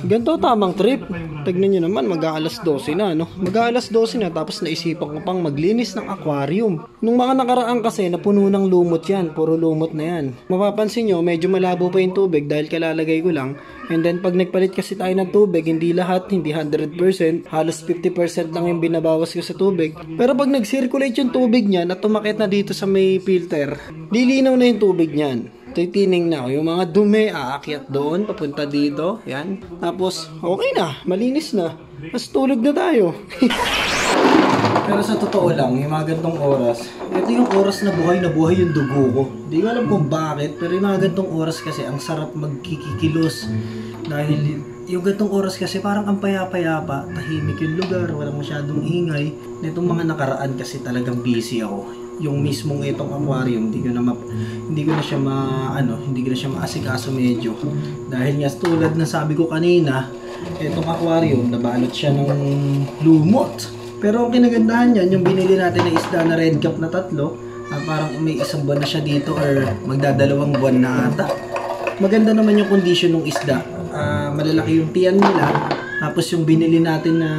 Ganito tamang trip. Tignan nyo naman, mag-aalas 12 na, no? Mag-aalas 12 na, tapos naisipan ko pang maglinis ng aquarium. Nung mga nakaraan kasi, napuno ng lumot yan. Puro lumot na yan. Mapapansin nyo, medyo malabo pa yung tubig dahil kalalagay ko lang. And then, pag nagpalit kasi tayo ng tubig, hindi lahat, hindi 100%. Halos 50% lang yung binabawas ko sa tubig. Pero pag nag-circulate yung tubig niyan at tumakit na dito sa may filter, lilinaw na yung tubig niyan. Titining na yung mga dumi, aakyat doon, papunta dito, yan. Tapos, okay na, malinis na. Tapos tulog na tayo. Pero sa totoo lang, yung mga gantong oras, ito yung oras na buhay yung dugo ko. Hindi ko alam kung bakit, pero yung mga gantong oras kasi, ang sarap magkikikilos. Dahil yung gantong oras kasi parang ang payapa-yapa, tahimik yung lugar, walang masyadong ingay. Nitong mga nakaraan kasi talagang busy ako. Yung mismong itong aquarium, hindi ko na siya maasikaso medyo. Dahil nga tulad na sabi ko kanina, itong aquarium nabalot siya ng lumot. Pero ang kinagandahan niyan, yung binili natin na isda na red cap na 3, parang may isang buwan na siya dito or magdadalawang buwan na ata. Maganda naman yung condition ng isda. Malalaki yung tiyan nila. Tapos yung binili natin na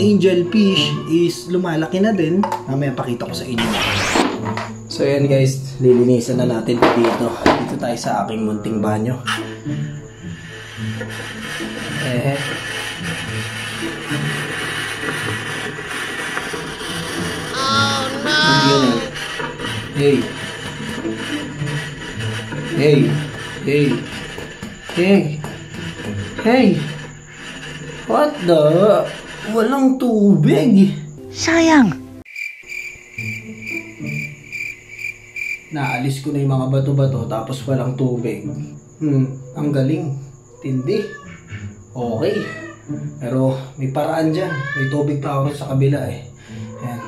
angel fish is lumalaki na din. Mamaya pakita ko sa inyo. So yan guys, lilinisan na natin dito. Dito tayo sa aking munting banyo. Oh no! Hey! Hey! Hey! Hey! Hey! What the? Walang tubig. Sayang. Naalis ko na yung mga bato-bato tapos walang tubig. Ang galing. Tindi. Okay. Pero may paraan dyan. May tubig pa ako sa kabila eh. Ayan.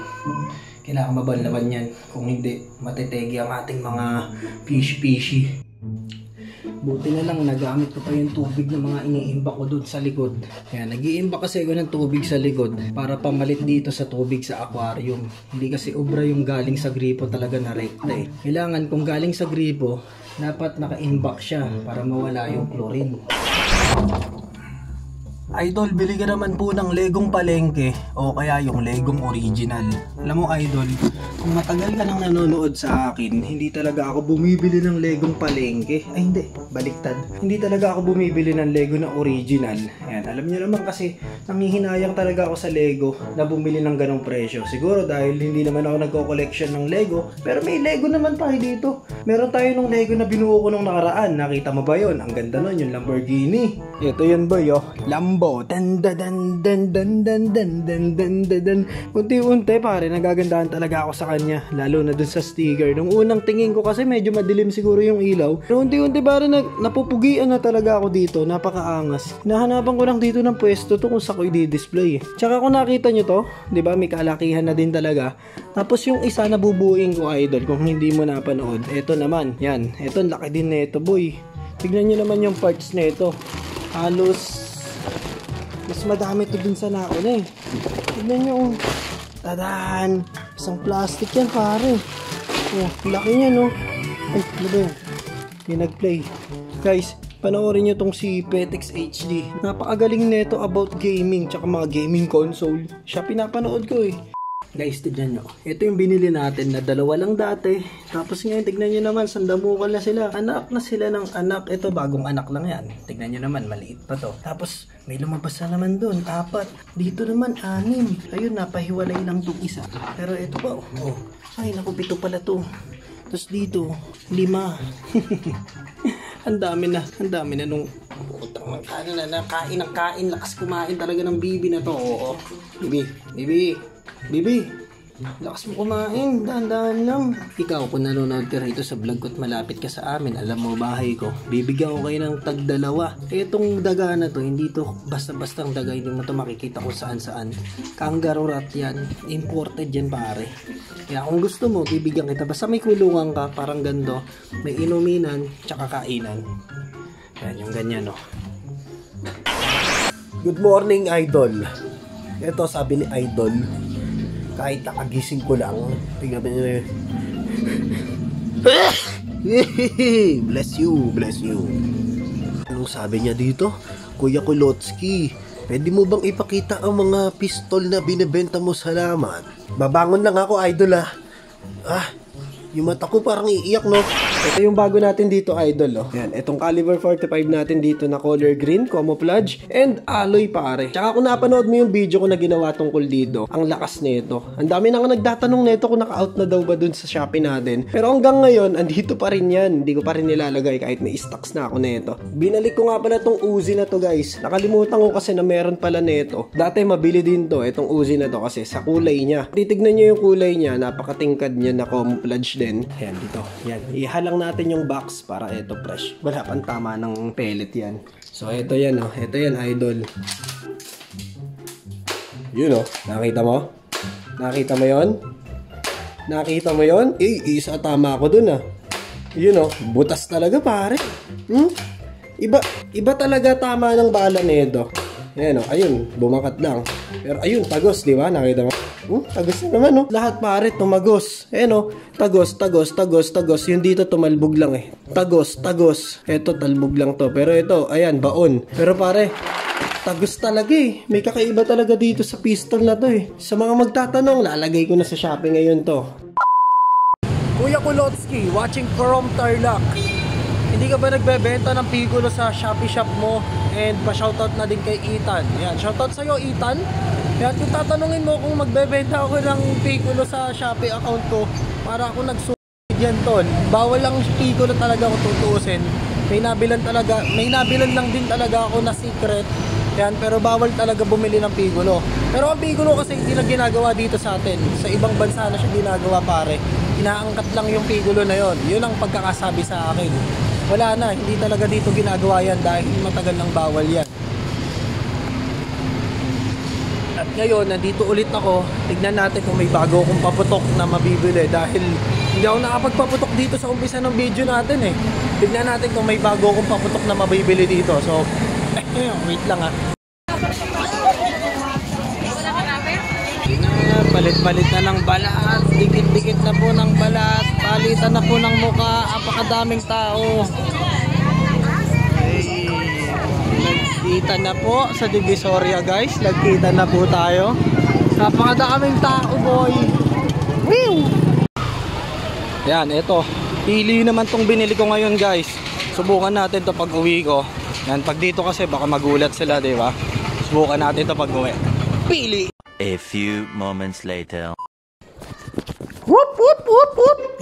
Kailangan mabanlaban yan. Kung hindi, matitegi ang ating mga fishy. Buti na lang nagamit ko pa yung tubig ng mga iniimbak ko doon sa likod. Kaya nag-iimbak kasi ako ng tubig sa likod para pamalit dito sa tubig sa aquarium. Hindi kasi obra yung galing sa gripo talaga na rekta eh. Kailangan kung galing sa gripo, dapat naka-imbak siya para mawala yung chlorine. Idol, bili ka naman po ng legong palengke o kaya yung legong original. Alam mo idol, kung matagal ka nang nanonood sa akin, hindi talaga ako bumibili ng legong palengke. Ay hindi, baliktad. Hindi talaga ako bumibili ng lego na original. Ayan, alam niyo naman kasi nanghihinayang talaga ako sa lego na bumili ng ganong presyo. Siguro dahil hindi naman ako nagko-collection ng lego, pero may lego naman tayo dito. Meron tayo ng lego na binuo ko nung nakaraan. Nakita mo ba yon? Ang ganda nun, yung Lamborghini. Ito yun boy, oh. Lambo. Unti-unti pare, nagagandahan talaga ako sa kanya. Lalo na dun sa sticker. Nung unang tingin ko kasi medyo madilim siguro yung ilaw. Pero unti-unti pare, napupugian na talaga ako dito. Napakaangas. Hinahanapan ko lang dito ng pwesto to kung sa ko i-display. Tsaka kung nakita nyo to, di ba may kalakihan na din talaga. Tapos yung isa na bubuing ko idol, kung hindi mo napanood, eto naman. Yan, eto laki din na ito boy. Tignan nyo naman yung parts na ito. Halos mas madami to dun sa nauna eh. Tignan nyo. Tadaan! Isang plastic yan pare. Oh, laki niya no. Ay, ano ba yun? Yung nag-play. Guys, panoorin nyo tong si Petex HD. Napakagaling neto about gaming tsaka mga gaming console. Siya pinapanood ko eh. Guys, tignan nyo. Ito yung binili natin na dalawa lang dati. Tapos ngayon, tignan nyo naman, sandamukal na sila. Anak na sila ng anak. Ito, bagong anak lang yan. Tignan nyo naman, maliit pa to. Tapos, may lumabas na naman doon, 4. Dito naman, 6. Ayun, napahiwalay lang itong isa. Pero ito pa, oh. Ay, naku, 7 pala to. Tapos dito, 5. Ang dami na nung putang kain ng kain, lakas kumain talaga ng bibi na to. Oo. Bibi, lakas mo kumain, dahan-dahan lang. Ikaw, kung nanonood ka rito sa vlog ko at malapit ka sa amin, alam mo bahay ko, bibigyan ko kayo ng tag-2. Itong daga na to, hindi to basta-bastang daga, hindi mo to makikita kung saan-saan. Kangaroo rat yan, imported yan pare. Kaya kung gusto mo, bibigyan kita, basta may kulungan ka, parang ganito, may inuminan, tsaka kainan. Yan, yung ganyan no. Good morning idol. Ito sabi ni idol, kahit nakagising ko lang, tingnan mo nyo. Bless you. Anong sabi niya dito? Kuya Kulotsky, pwede mo bang ipakita ang mga pistol na binebenta mo sa laman? Babangon lang ako, idol yung mata ko parang iiyak, no? Ito yung bago natin dito, idol, oh. Yan, itong caliber 45 natin dito na color green, camouflage, and alloy, pare. Tsaka kung napanood mo yung video ko na ginawa tungkol dito, ang lakas nito. Ang dami na nga nagtatanong nito kung naka-out na daw ba dun sa Shopee natin. Pero hanggang ngayon, andito pa rin yan. Hindi ko pa rin nilalagay kahit may stocks na ako nito. Binalik ko nga pala tong Uzi na to, guys. Nakalimutan ko kasi na meron pala nito. Dati mabili din to, itong Uzi na to kasi sa kulay niya. Titignan nyo yung kulay niya, napakatingkad niya na camouflage din. Ayan, dito. Yan. Ihalang natin yung box para ito fresh. Wala pang tama ng pellet yan. So, ito yan, oh. Ito yan, idol. Yun, oh. Nakita mo? Nakita mo yon? Nakita mo yon? Isa tama ako dun, ah. Yun, oh. Butas talaga, pare. Iba talaga tama ng bala nito. Ayan, oh. Ayun. Bumakat lang. Pero, ayun. Tagos, di ba? Nakita mo? Tagos na naman, no? Lahat, pare, tumagos. Eh, no? Tagos. Yung dito, tumalbog lang, eh. Tagos. Eto, talbog lang to. Pero ito, ayan, baon. Pero, pare, tagos talaga, eh. May kakaiba talaga dito sa pistol na to, eh. Sa mga magtatanong, lalagay ko na sa Shopee ngayon to. Kuya Kulotsky, watching from Tarlac. Hindi ka ba nagbebenta ng pigulo sa Shopee shop mo? And pa-shoutout na din kay Ethan. Yan, shoutout sa'yo, Ethan. Yan, kung tatanungin mo kung magbebenta ako ng pigulo sa Shopee account ko, para ako nagsulit yan, tol. Bawal lang pigulo talaga ako tutuusin. May nabilan lang din talaga ako na secret. Yan, pero bawal talaga bumili ng pigulo. Pero ang pigulo kasi hindi na ginagawa dito sa atin. Sa ibang bansa na siya ginagawa, pare. Inaangkat lang yung pigulo na yon. Yun ang pagkakasabi sa akin. Wala na, hindi talaga dito ginagawa yan dahil matagal nang bawal yan. At ngayon, nandito ulit ako. Tignan natin kung may bago akong paputok na mabibili dahil hindi ako nakapagpaputok dito sa umpisa ng video natin, eh. Tignan natin kung may bago akong paputok na mabibili dito. So, wait lang, ha. Palit-palit na ng balat, dikit-dikit na po ng balat, palitan na po ng muka, apakadaming tao. Nagkita na po sa Divisoria, guys. Nagkita na po tayo. Napakadaming tao, boy. Woo! Yan, ito. Pili naman tong binili ko ngayon, guys. Subukan natin to pag uwi ko. Yan, pag dito kasi baka magulat sila, di ba? Subukan natin to pag uwi. Pili! A few moments later. Whoop!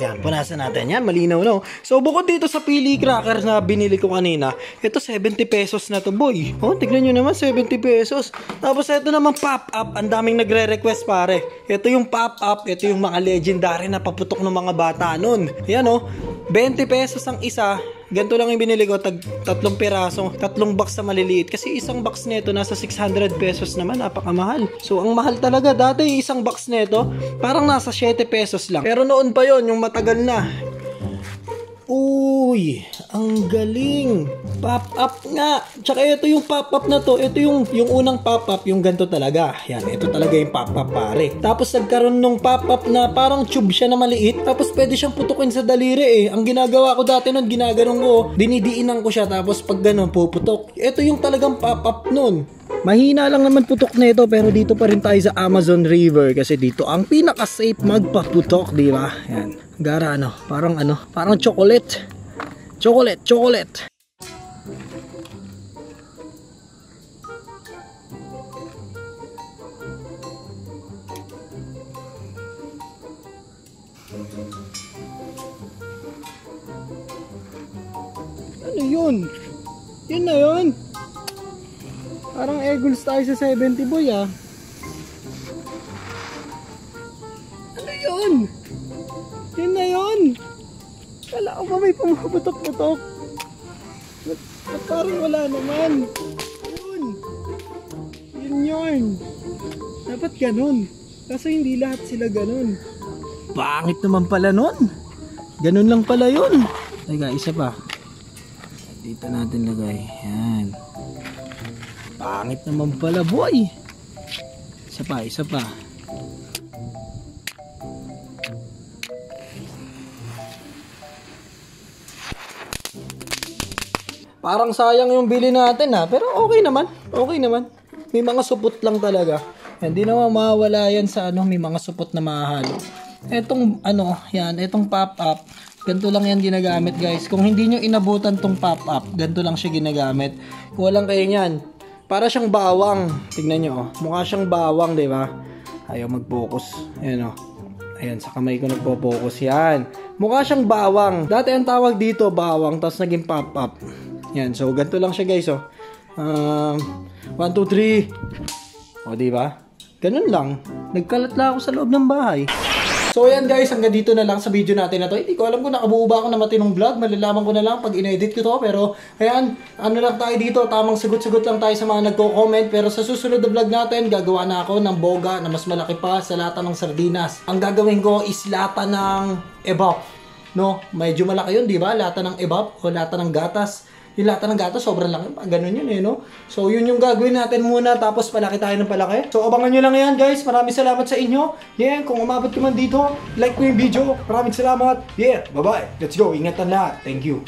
Yan, punasan natin. Yan, malinaw, no? So, bukod dito sa pili crackers na binili ko kanina, ito 70 pesos na to, boy. Oh, tignan nyo naman, 70 pesos. Tapos, ito naman pop-up. Ang daming nagre-request, pare. Ito yung pop-up. Ito yung mga legendary na paputok ng mga bata nun. Yan, oh. 20 pesos ang isa. Ganito lang yung binili ko, tatlong piraso, tatlong box na maliliit. Kasi isang box nito nasa 600 pesos naman, napakamahal. So, ang mahal talaga. Dati isang box nito, parang nasa 7 pesos lang. Pero noon pa yon, yung matagal na. Uy, ang galing. Pop-up nga. Tsaka ito yung pop-up na to. Ito yung unang pop-up, yung ganito talaga. Yan, ito talaga yung pop-up, pare. Tapos nagkaroon ng pop-up na parang tube siya na maliit. Tapos pwede siyang putukin sa daliri, eh. Ang ginagawa ko dati nun, ginaganon ko. Dinidiinan ko siya, tapos pag ganun, puputok. Ito yung talagang pop-up nun. Mahina lang naman putok na ito, pero dito pa rin tayo sa Amazon River kasi dito ang pinaka-safe magpaputok, di ba? Yan. Gara parang chocolate. Chocolate. Ano yun? Yun na yun. Parang eggles tayo sa 70, boy, ah. Ano yun? Yun na yun. Kala ko ba may pumaputok-putok? Ba't parang wala naman? Yun. Dapat ganun. Kaso hindi lahat sila ganun. Pangit naman pala nun. Ganun lang pala yun. Teka, isa pa. Dito natin lagay. Yan. Pangit naman pala, boy. Isa pa. Parang sayang yung bili natin ha. Pero okay naman. Okay naman. May mga supot lang talaga. Hindi naman mawawala yan sa may mga supot na mahahalo. Etong etong pop-up. Ganito lang yan ginagamit guys. Kung hindi nyo inabutan tong pop-up, ganito lang siya ginagamit. Kung walang kayo yan, para siyang bawang. Tignan nyo mukha siyang bawang, di ba? Ayaw mag-focus. Ayan Ayan, sa kamay ko nagpo-focus yan. Mukha siyang bawang. Dati ang tawag dito, bawang, tapos naging pop-up. Yan, so ganito lang siya guys 1, 2, 3. Di ba? Ganun lang. Nagkalat lang ako sa loob ng bahay. So ayan guys, hanggang dito na lang sa video natin na to. Hindi ko alam kung nakabuo ba ako na matinong vlog. Malalaman ko na lang pag in-edit ko to. Pero ayan, ano lang tayo dito. Tamang sagot-sagot lang tayo sa mga nagko-comment. Pero sa susunod na vlog natin, gagawa na ako ng boga na mas malaki pa sa lata ng sardinas. Ang gagawin ko is lata ng ebap. No? Medyo malaki yun, di ba? Lata ng ebap o lata ng gatas. Yung lata ng gatas, sobrang laki. Ganun yun no? So, yun yung gagawin natin muna. Tapos, palaki tayo ng palaki. So, abangan nyo lang yan, guys. Maraming salamat sa inyo. Yeah, kung umabot ka man dito, like mo yung video. Maraming salamat. Yeah, bye-bye. Let's go. Ingatan lahat. Thank you.